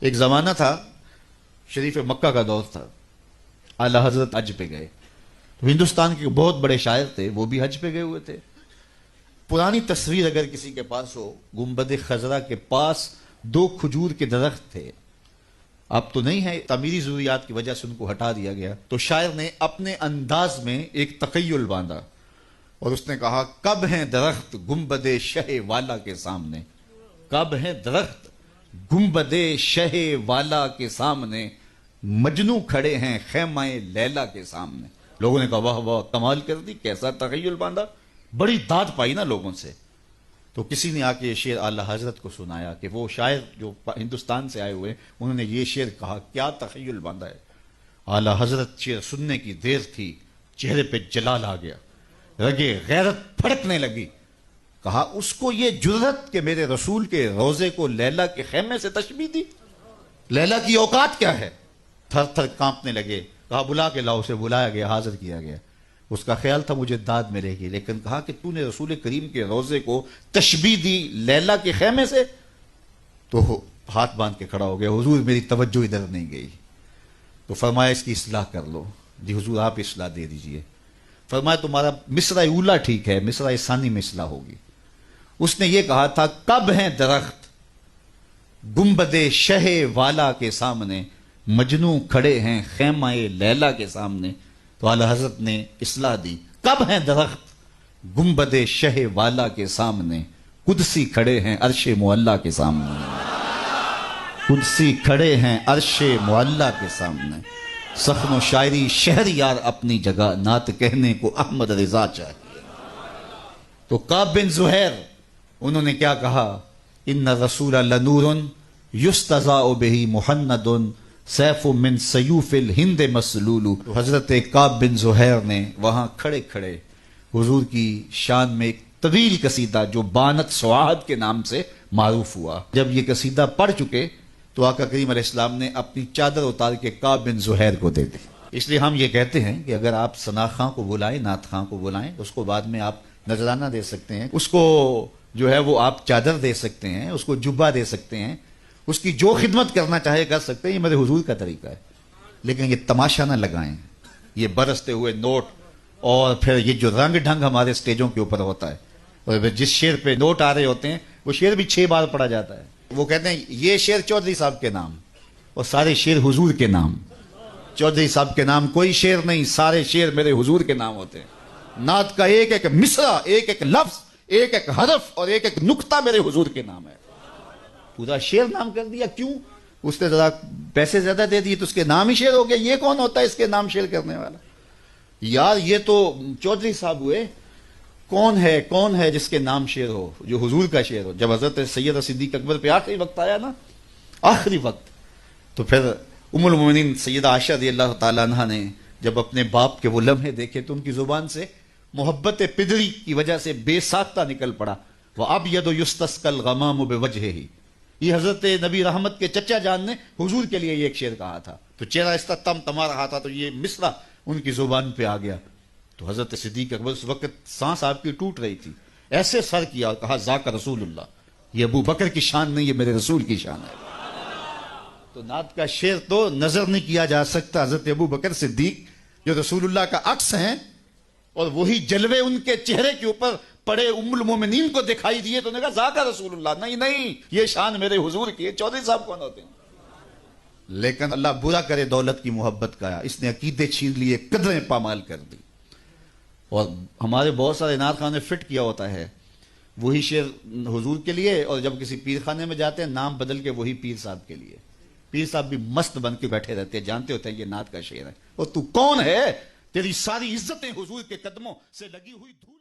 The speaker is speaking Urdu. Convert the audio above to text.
ایک زمانہ تھا، شریف مکہ کا دور تھا، اعلی حضرت حج پہ گئے تو ہندوستان کے بہت بڑے شاعر تھے، وہ بھی حج پہ گئے ہوئے تھے۔ پرانی تصویر اگر کسی کے پاس ہو، گنبد خضرا کے پاس 2 کھجور کے درخت تھے، اب تو نہیں ہے، تعمیری ضروریات کی وجہ سے ان کو ہٹا دیا گیا، تو شاعر نے اپنے انداز میں ایک تخیل باندھا اور اس نے کہا، کب ہیں درخت گنبد شہ والا کے سامنے، کب ہیں درخت گنبد شہ والا کے سامنے، مجنو کھڑے ہیں خیمہ لیلا کے سامنے۔ لوگوں نے کہا واہ واہ، کمال کر دی، کیسا تخیل باندھا، بڑی داد پائی نا لوگوں سے۔ تو کسی نے آ کے یہ شعر اعلی حضرت کو سنایا کہ وہ شاعر جو ہندوستان سے آئے ہوئے انہوں نے یہ شعر کہا، کیا تخیل باندھا ہے۔ اعلی حضرت شعر سننے کی دیر تھی، چہرے پہ جلال آ گیا، رگے غیرت پھڑکنے لگی۔ کہا، اس کو یہ جرأت کہ میرے رسول کے روزے کو لیلا کے خیمے سے تشبیہ دی، لیلا کی اوقات کیا ہے؟ تھر تھر کانپنے لگے۔ کہا، بلا کے لاؤ، اسے بلایا گیا، حاضر کیا گیا۔ اس کا خیال تھا مجھے داد ملے گی، لیکن کہا کہ تو نے رسول کریم کے روزے کو تشبیہ دی لیلا کے خیمے سے، تو ہاتھ باندھ کے کھڑا ہو گیا، حضور میری توجہ ادھر نہیں گئی۔ تو فرمایا اس کی اصلاح کر لو۔ جی حضور آپ اصلاح دے دیجئے۔ فرمایا تمہارا مصرع اولا ٹھیک ہے، مصرع ثانی میں اصلاح ہوگی۔ اس نے یہ کہا تھا، کب ہیں درخت گنبد شہ والا کے سامنے، مجنو کھڑے ہیں خیمہ لیلا کے سامنے۔ تو اعلی حضرت نے اصلاح دی، کب ہیں درخت گنبد شہ والا کے سامنے، قدسی کھڑے ہیں عرش معلی کے سامنے، قدسی کھڑے ہیں عرش معلی کے سامنے۔ سخن و شاعری شہر یار اپنی جگہ، نعت کہنے کو احمد رضا چاہیے۔ تو کعب بن زہیر انہوں نے کیا کہا، ان رسول لنور یستضاء بہ محند سیف من سیوف الہند مسلول۔ تو حضرت کعب بن زہیر نے وہاں کھڑے کھڑے حضور کی شان میں ایک طویل قصیدہ جو بانت سواہد کے نام سے معروف ہوا۔ جب یہ قصیدہ پڑھ چکے تو آقا کریم علیہ السلام نے اپنی چادر اتار کے کعب بن زہیر کو دے دی۔ اس لیے ہم یہ کہتے ہیں کہ اگر آپ ثنا خاں کو بلائیں، نعت خاں کو بلائیں، اس کو بعد میں آپ نذرانہ دے سکتے ہیں، اس کو جو ہے وہ آپ چادر دے سکتے ہیں، اس کو جبہ دے سکتے ہیں، اس کی جو خدمت کرنا چاہے کر سکتے ہیں، یہ میرے حضور کا طریقہ ہے۔ لیکن یہ تماشا نہ لگائیں، یہ برستے ہوئے نوٹ اور پھر یہ جو رنگ ڈھنگ ہمارے سٹیجوں کے اوپر ہوتا ہے، اور جس شعر پہ نوٹ آ رہے ہوتے ہیں وہ شعر بھی 6 بار پڑھا جاتا ہے۔ وہ کہتے ہیں یہ شعر چودھری صاحب کے نام اور سارے شعر حضور کے نام، چودھری صاحب کے نام کوئی شعر نہیں، سارے شعر میرے حضور کے نام ہوتے ہیں۔ نعت کا ایک ایک مصرع، ایک ایک لفظ، ایک ایک حرف اور ایک ایک نقطہ میرے حضور کے نام ہے۔ پورا شعر نام کر دیا، کیوں؟ اس نے ذرا پیسے زیادہ دے دیے تو اس کے نام ہی شعر ہو گیا۔ یہ کون ہوتا ہے اس کے نام شعر کرنے والا؟ یار یہ تو چودھری صاحب ہوئے، کون ہے جس کے نام شعر ہو، جو حضور کا شعر ہو؟ جب حضرت سید صدیق اکبر پہ آخری وقت آیا نا، آخری وقت، تو پھر ام المومنین سیدہ عائشہ رضی اللہ تعالیٰ عنہ نے جب اپنے باپ کے وہ لمحے دیکھے تو ان کی زبان سے محبت پدری کی وجہ سے بے ساختہ نکل پڑا، وَأَبْيَضُ يُسْتَسْقَى الْغَمَامُ بِوَجْهِهِ۔ یہ حضرت نبی رحمت کے چچا جان نے حضور کے لیے یہ ایک شعر کہا تھا، تو چہرہ اس طرح تم تما رہا تھا، تو یہ مصرع ان کی زبان پہ آ گیا۔ تو حضرت صدیق اکبر اس وقت سانس آپ کی ٹوٹ رہی تھی، ایسے سر کیا اور کہا، ذاک رسول اللہ، یہ ابو بکر کی شان نہیں، یہ میرے رسول کی شان ہے۔ تو نعت کا شعر تو نظر نہیں کیا جا سکتا، حضرت ابو بکر صدیق جو رسول اللہ کا عکس ہیں اور وہی جلوے ان کے چہرے کے اوپر پڑے ام المومنین کو دکھائی دیے تو نے کہا ذاک رسول اللہ، نہیں یہ شان میرے حضور کی ہے۔ چودھری صاحب کون ہوتے ہیں؟ لیکن اللہ برا کرے دولت کی محبت کا، اس نے عقیدے چھین لیے، قدریں پامال کر دی۔ اور ہمارے بہت سارے نعت خانے فٹ کیا ہوتا ہے وہی شعر حضور کے لیے، اور جب کسی پیر خانے میں جاتے ہیں نام بدل کے وہی پیر صاحب کے لیے۔ پیر صاحب بھی مست بن کے بیٹھے رہتے ہیں، جانتے ہوتے ہیں یہ نعت کا شعر ہے، اور تو کون ہے؟ تیری ساری عزتیں حضور کے قدموں سے لگی ہوئی دھول